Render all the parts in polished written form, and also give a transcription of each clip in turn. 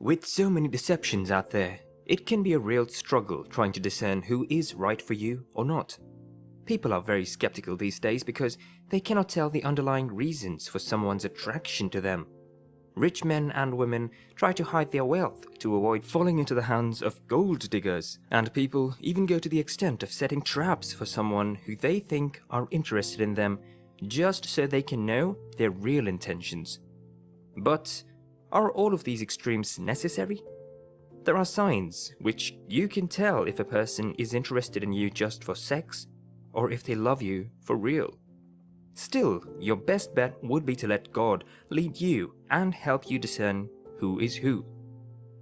With so many deceptions out there, it can be a real struggle trying to discern who is right for you or not. People are very skeptical these days because they cannot tell the underlying reasons for someone's attraction to them. Rich men and women try to hide their wealth to avoid falling into the hands of gold diggers, and people even go to the extent of setting traps for someone who they think are interested in them just so they can know their real intentions. But are all of these extremes necessary? There are signs which you can tell if a person is interested in you just for sex, or if they love you for real. Still, your best bet would be to let God lead you and help you discern who is who.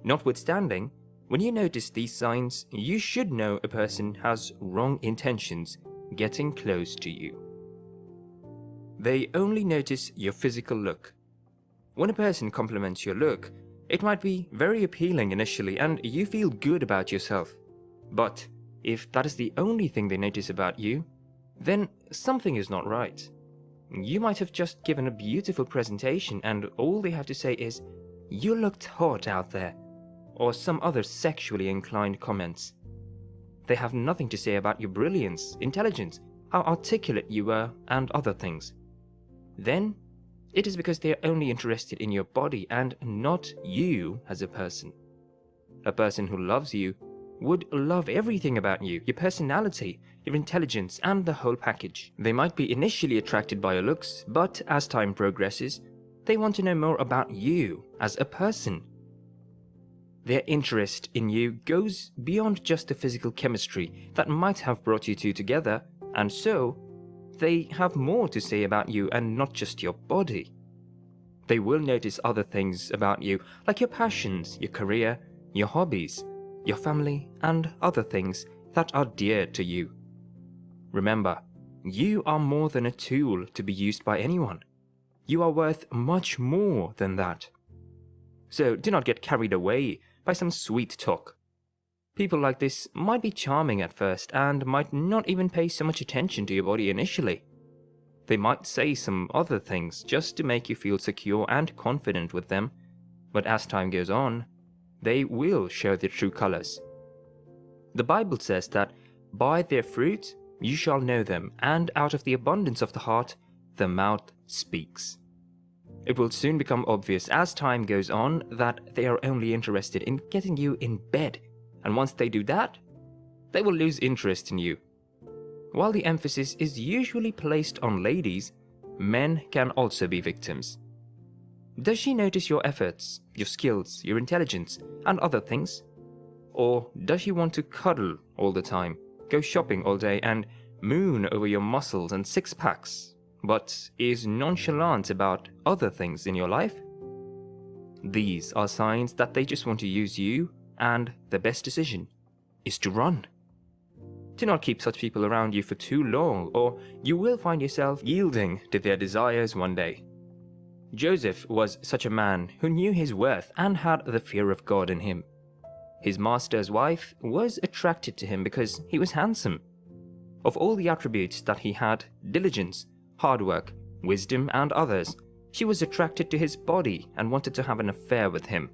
Notwithstanding, when you notice these signs, you should know a person has wrong intentions getting close to you. They only notice your physical look. When a person compliments your look, it might be very appealing initially and you feel good about yourself. But if that is the only thing they notice about you, then something is not right. You might have just given a beautiful presentation and all they have to say is, "You looked hot out there," or some other sexually inclined comments. They have nothing to say about your brilliance, intelligence, how articulate you were, and other things. Then, it is because they are only interested in your body and not you as a person. A person who loves you would love everything about you, your personality, your intelligence, and the whole package. They might be initially attracted by your looks, but as time progresses, they want to know more about you as a person. Their interest in you goes beyond just the physical chemistry that might have brought you two together, and so they have more to say about you and not just your body. They will notice other things about you, like your passions, your career, your hobbies, your family, and other things that are dear to you. Remember, you are more than a tool to be used by anyone. You are worth much more than that. So do not get carried away by some sweet talk. People like this might be charming at first and might not even pay so much attention to your body initially. They might say some other things just to make you feel secure and confident with them, but as time goes on, they will show their true colors. The Bible says that by their fruit you shall know them, and out of the abundance of the heart the mouth speaks. It will soon become obvious as time goes on that they are only interested in getting you in bed, and once they do that, they will lose interest in you. While the emphasis is usually placed on ladies, men can also be victims. Does she notice your efforts, your skills, your intelligence, and other things? Or does she want to cuddle all the time, go shopping all day, and moon over your muscles and six-packs, but is nonchalant about other things in your life? These are signs that they just want to use you, and the best decision is to run. Do not keep such people around you for too long, or you will find yourself yielding to their desires one day. Joseph was such a man who knew his worth and had the fear of God in him. His master's wife was attracted to him because he was handsome. Of all the attributes that he had, diligence, hard work, wisdom, and others, she was attracted to his body and wanted to have an affair with him.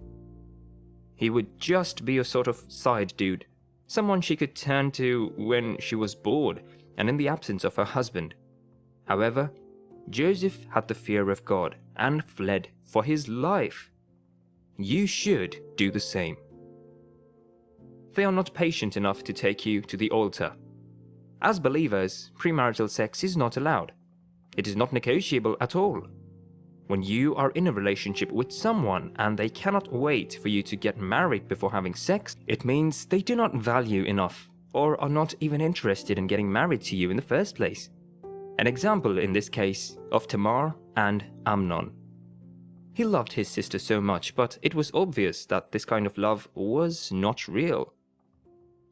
He would just be a sort of side dude, someone she could turn to when she was bored and in the absence of her husband. However, Joseph had the fear of God and fled for his life. You should do the same. They are not patient enough to take you to the altar. As believers, premarital sex is not allowed. It is not negotiable at all. When you are in a relationship with someone and they cannot wait for you to get married before having sex, it means they do not value enough or are not even interested in getting married to you in the first place. An example in this case of Tamar and Amnon. He loved his sister so much, but it was obvious that this kind of love was not real.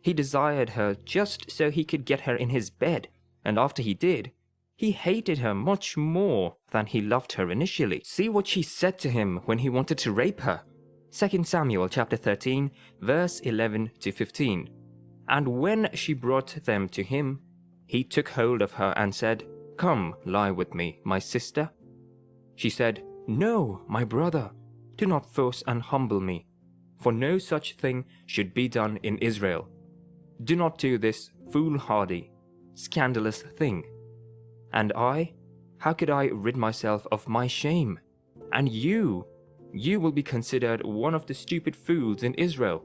He desired her just so he could get her in his bed, and after he did, he hated her much more than he loved her initially. See what she said to him when he wanted to rape her. 2 Samuel chapter 13, verse 11 to 15. And when she brought them to him, he took hold of her and said, "Come, lie with me, my sister." She said, "No, my brother, do not force and humble me. for no such thing should be done in Israel. Do not do this foolhardy, scandalous thing. And I, how could I rid myself of my shame? And you will be considered one of the stupid fools in Israel.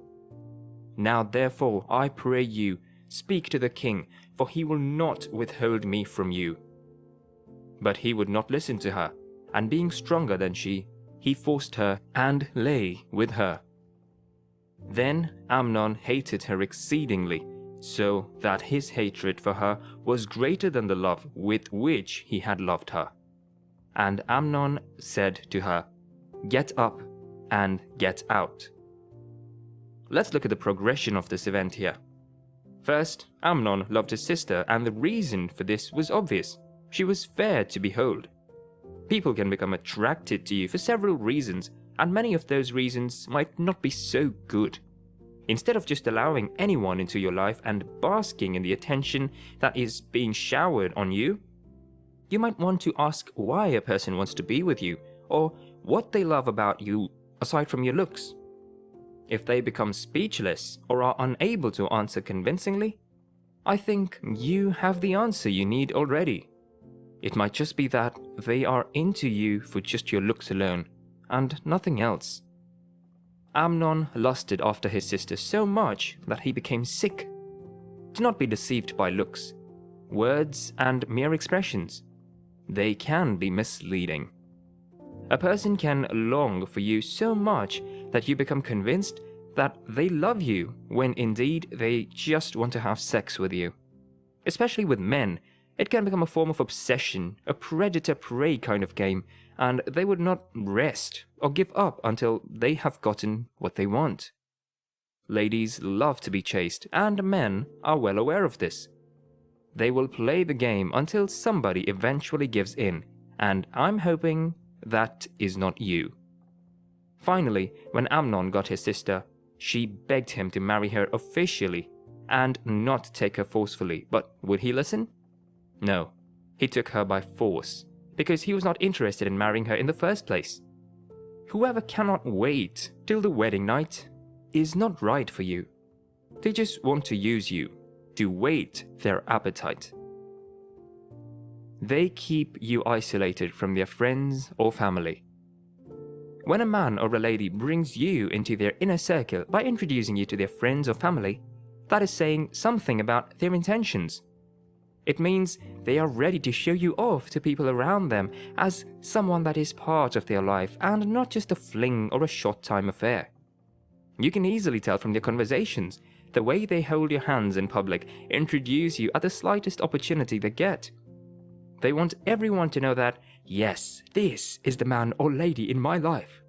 Now therefore, I pray you, speak to the king, for he will not withhold me from you." But he would not listen to her, and being stronger than she, he forced her and lay with her. Then Amnon hated her exceedingly, so that his hatred for her was greater than the love with which he had loved her. And Amnon said to her, "Get up and get out." Let's look at the progression of this event here. First, Amnon loved his sister, and the reason for this was obvious. She was fair to behold. People can become attracted to you for several reasons, and many of those reasons might not be so good. Instead of just allowing anyone into your life and basking in the attention that is being showered on you, you might want to ask why a person wants to be with you, or what they love about you aside from your looks. If they become speechless or are unable to answer convincingly, I think you have the answer you need already. It might just be that they are into you for just your looks alone, and nothing else. Amnon lusted after his sister so much that he became sick. Do not be deceived by looks, words, and mere expressions. They can be misleading. A person can long for you so much that you become convinced that they love you when indeed they just want to have sex with you. Especially with men, it can become a form of obsession, a predator-prey kind of game, and they would not rest or give up until they have gotten what they want. Ladies love to be chased, and men are well aware of this. They will play the game until somebody eventually gives in, and I'm hoping that is not you. Finally, when Amnon got his sister, she begged him to marry her officially and not take her forcefully, but would he listen? No, he took her by force, because he was not interested in marrying her in the first place. Whoever cannot wait till the wedding night is not right for you. They just want to use you, to whet their appetite. They keep you isolated from their friends or family. When a man or a lady brings you into their inner circle by introducing you to their friends or family, that is saying something about their intentions. It means they are ready to show you off to people around them as someone that is part of their life and not just a fling or a short-time affair. You can easily tell from their conversations, the way they hold your hands in public, introduce you at the slightest opportunity they get. They want everyone to know that, yes, this is the man or lady in my life.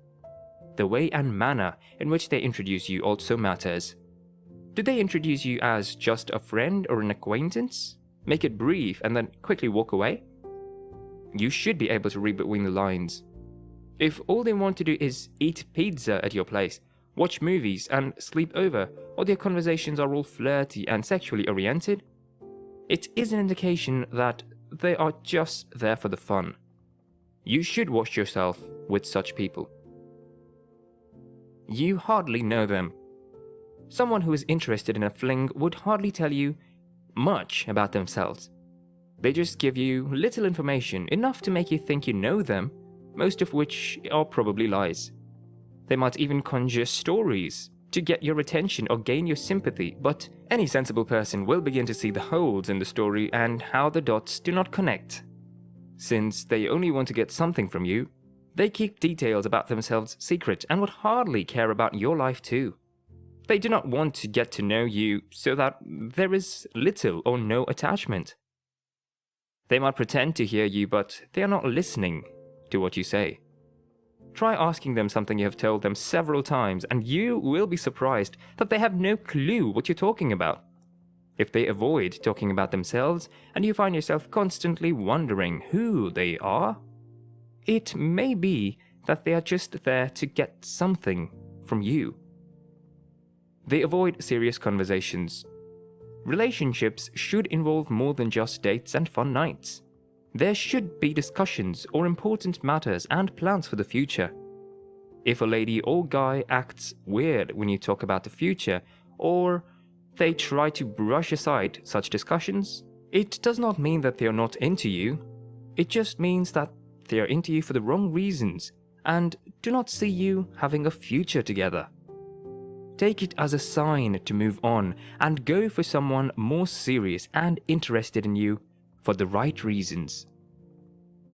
The way and manner in which they introduce you also matters. Do they introduce you as just a friend or an acquaintance? Make it brief and then quickly walk away? You should be able to read between the lines. If all they want to do is eat pizza at your place, watch movies and sleep over, or their conversations are all flirty and sexually oriented, it is an indication that they are just there for the fun. You should wash yourself with such people. You hardly know them. Someone who is interested in a fling would hardly tell you much about themselves. They just give you little information, enough to make you think you know them, most of which are probably lies. They might even conjure stories to get your attention or gain your sympathy, but any sensible person will begin to see the holes in the story and how the dots do not connect. Since they only want to get something from you, they keep details about themselves secret and would hardly care about your life too. They do not want to get to know you so that there is little or no attachment. They might pretend to hear you, but they are not listening to what you say. Try asking them something you have told them several times, and you will be surprised that they have no clue what you're talking about. If they avoid talking about themselves, and you find yourself constantly wondering who they are, it may be that they are just there to get something from you. They avoid serious conversations. Relationships should involve more than just dates and fun nights. There should be discussions or important matters and plans for the future. If a lady or guy acts weird when you talk about the future, or they try to brush aside such discussions, it does not mean that they are not into you. It just means that they are into you for the wrong reasons and do not see you having a future together. Take it as a sign to move on and go for someone more serious and interested in you for the right reasons.